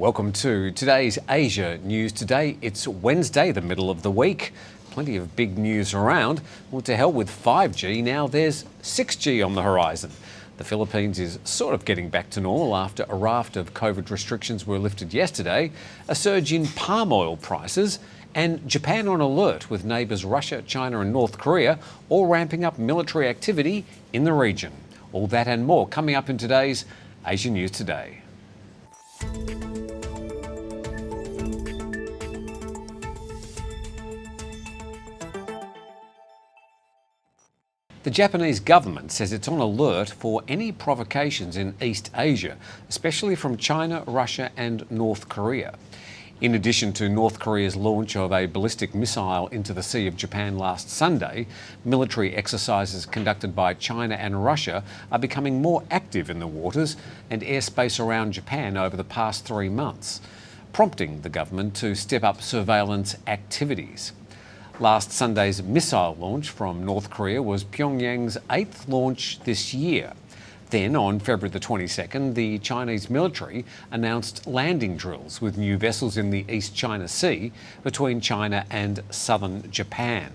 Welcome to today's Asia News Today. It's Wednesday, the middle of the week. Plenty of big news around. Well, to hell with 5G, now there's 6G on the horizon. The Philippines is sort of getting back to normal after a raft of COVID restrictions were lifted yesterday, a surge in palm oil prices, and Japan on alert with neighbours Russia, China and North Korea all ramping up military activity in the region. All that and more coming up in today's Asia News Today. The Japanese government says it's on alert for any provocations in East Asia, especially from China, Russia and North Korea. In addition to North Korea's launch of a ballistic missile into the Sea of Japan last Sunday, military exercises conducted by China and Russia are becoming more active in the waters and airspace around Japan over the past 3 months, prompting the government to step up surveillance activities. Last Sunday's missile launch from North Korea was Pyongyang's 8th launch this year. Then, on February the 22nd, the Chinese military announced landing drills with new vessels in the East China Sea between China and southern Japan.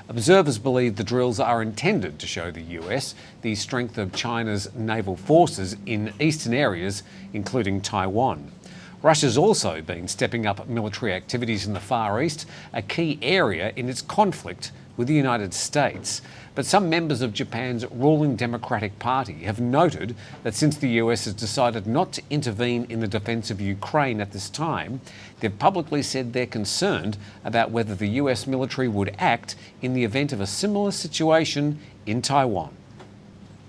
Observers believe the drills are intended to show the US the strength of China's naval forces in eastern areas, including Taiwan. Russia's also been stepping up military activities in the Far East, a key area in its conflict with the United States. But some members of Japan's ruling Democratic Party have noted that since the US has decided not to intervene in the defence of Ukraine at this time, they've publicly said they're concerned about whether the US military would act in the event of a similar situation in Taiwan.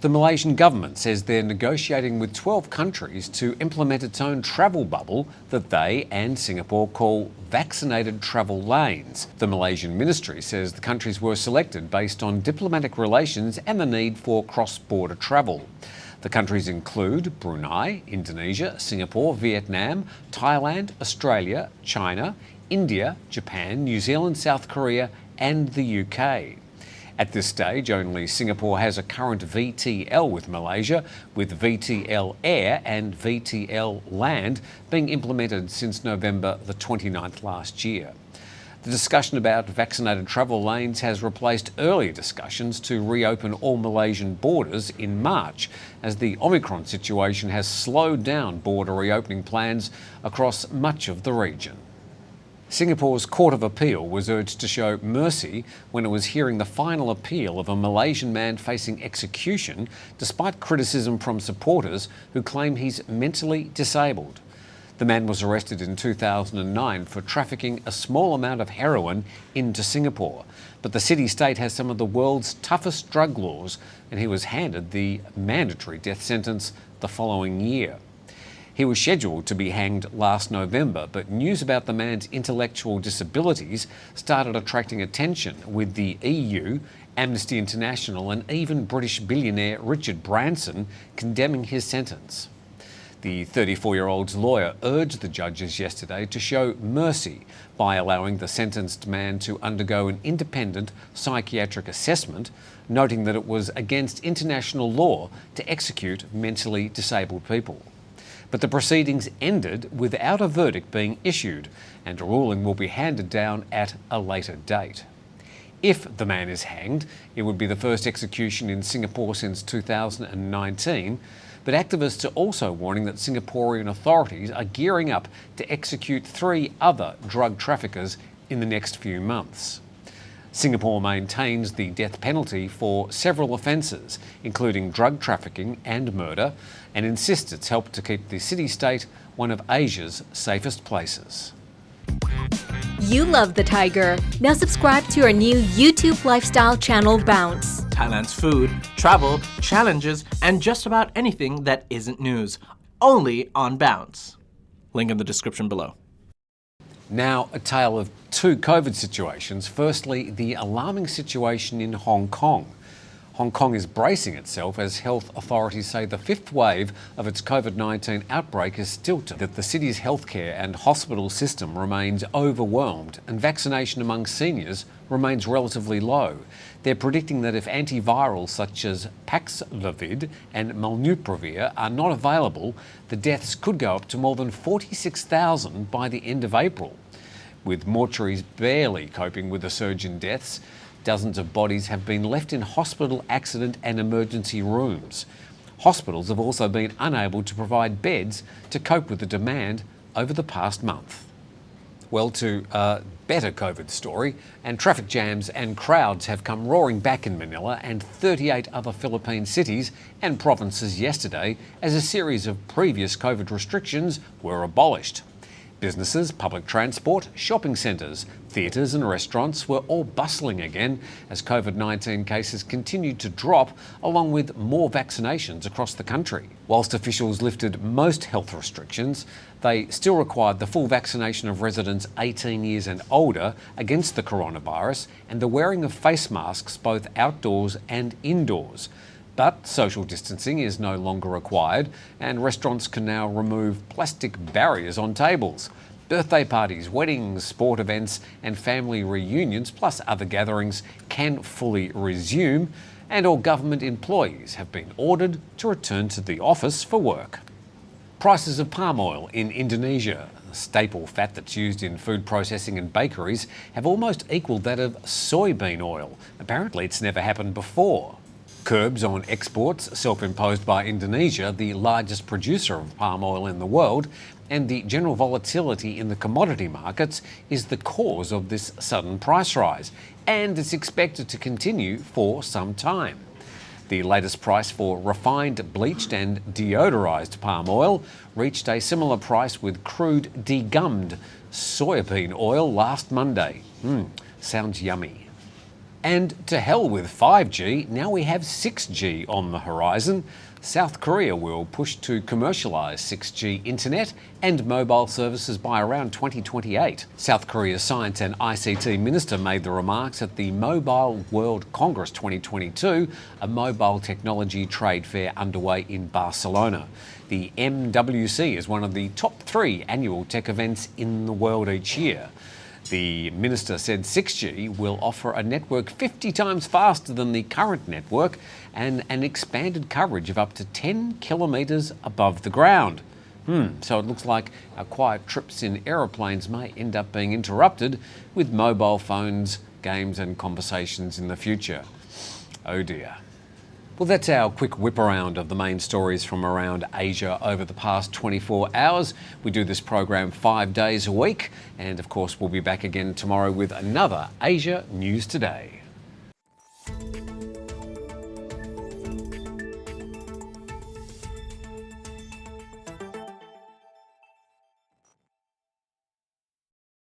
The Malaysian government says they're negotiating with 12 countries to implement its own travel bubble that they and Singapore call vaccinated travel lanes. The Malaysian ministry says the countries were selected based on diplomatic relations and the need for cross-border travel. The countries include Brunei, Indonesia, Singapore, Vietnam, Thailand, Australia, China, India, Japan, New Zealand, South Korea and the UK. At this stage, only Singapore has a current VTL with Malaysia, with VTL Air and VTL Land being implemented since November the 29th last year. The discussion about vaccinated travel lanes has replaced earlier discussions to reopen all Malaysian borders in March, as the Omicron situation has slowed down border reopening plans across much of the region. Singapore's Court of Appeal was urged to show mercy when it was hearing the final appeal of a Malaysian man facing execution despite criticism from supporters who claim he's mentally disabled. The man was arrested in 2009 for trafficking a small amount of heroin into Singapore, but the city-state has some of the world's toughest drug laws and he was handed the mandatory death sentence the following year. He was scheduled to be hanged last November, but news about the man's intellectual disabilities started attracting attention, with the EU, Amnesty International and even British billionaire Richard Branson condemning his sentence. The 34-year-old's lawyer urged the judges yesterday to show mercy by allowing the sentenced man to undergo an independent psychiatric assessment, noting that it was against international law to execute mentally disabled people. But the proceedings ended without a verdict being issued, and a ruling will be handed down at a later date. If the man is hanged, it would be the first execution in Singapore since 2019, but activists are also warning that Singaporean authorities are gearing up to execute 3 other drug traffickers in the next few months. Singapore maintains the death penalty for several offences, including drug trafficking and murder, and insists it's helped to keep the city-state one of Asia's safest places. You love the Thaiger. Now subscribe to our new YouTube lifestyle channel, Bounce. Thailand's food, travel, challenges, and just about anything that isn't news. Only on Bounce. Link in the description below. Now, a tale of 2 COVID situations. Firstly, the alarming situation in Hong Kong. Hong Kong is bracing itself as health authorities say the fifth wave of its COVID-19 outbreak is still that the city's healthcare and hospital system remains overwhelmed and vaccination among seniors remains relatively low. They're predicting that if antivirals such as Paxlovid and Molnupiravir are not available, the deaths could go up to more than 46,000 by the end of April. With mortuaries barely coping with the surge in deaths, dozens of bodies have been left in hospital accident and emergency rooms. Hospitals have also been unable to provide beds to cope with the demand over the past month. Well, to a better COVID story, and traffic jams and crowds have come roaring back in Manila and 38 other Philippine cities and provinces yesterday as a series of previous COVID restrictions were abolished. Businesses, public transport, shopping centres, theatres and restaurants were all bustling again as COVID-19 cases continued to drop, along with more vaccinations across the country. Whilst officials lifted most health restrictions, they still required the full vaccination of residents 18 years and older against the coronavirus and the wearing of face masks both outdoors and indoors. But social distancing is no longer required and restaurants can now remove plastic barriers on tables. Birthday parties, weddings, sport events and family reunions, plus other gatherings, can fully resume, and all government employees have been ordered to return to the office for work. Prices of palm oil in Indonesia, a staple fat that's used in food processing and bakeries, have almost equalled that of soybean oil. Apparently it's never happened before. Curbs on exports, self-imposed by Indonesia, the largest producer of palm oil in the world, and the general volatility in the commodity markets is the cause of this sudden price rise, and it's expected to continue for some time. The latest price for refined, bleached and deodorised palm oil reached a similar price with crude degummed soybean oil last Monday. Sounds yummy. And to hell with 5G, now we have 6G on the horizon. South Korea will push to commercialise 6G internet and mobile services by around 2028. South Korea's Science and ICT Minister made the remarks at the Mobile World Congress 2022, a mobile technology trade fair underway in Barcelona. The MWC is one of the top 3 annual tech events in the world each year. The minister said 6G will offer a network 50 times faster than the current network and an expanded coverage of up to 10 kilometres above the ground. So it looks like our quiet trips in aeroplanes may end up being interrupted with mobile phones, games and conversations in the future. Oh dear. Well, that's our quick whip around of the main stories from around Asia over the past 24 hours. We do this program 5 days a week, and of course we'll be back again tomorrow with another Asia News Today.